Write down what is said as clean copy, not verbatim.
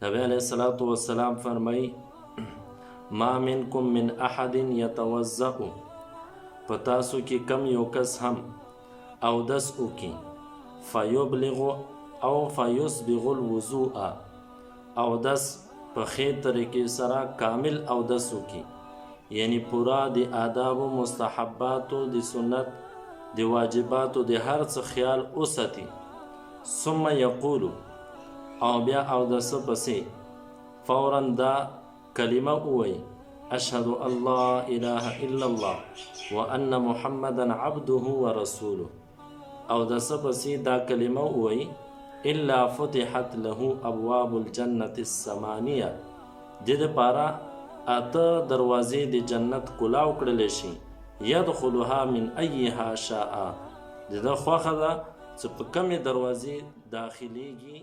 نبی علیہ الصلوۃ والسلام فرمائی ما منکم من احد یتوضأ پتاسو کی کم یو کس هم اودس وکي فیبلغ او فیسبغ الوضوء اودس په ښې طریقې سره کامل اودس وکي یعنی پورا د آداب و مستحباتو د سنت د واجباتو د هر څه خیال وساتي ثم یقول او بیا اودس پسې فورا دا کلمه ووایي اشهد ان لا اله الا الله وان محمدا عبده ورسوله اودس پسې دا کلمه ووایي الا فتحت له ابواب الجنة الثمانیه د دپاره اته دروازې د جنت کلاو کړلی شي یدخلها من ایها شاء د ده خوښه ده چې په کمې دروازې داخلیږي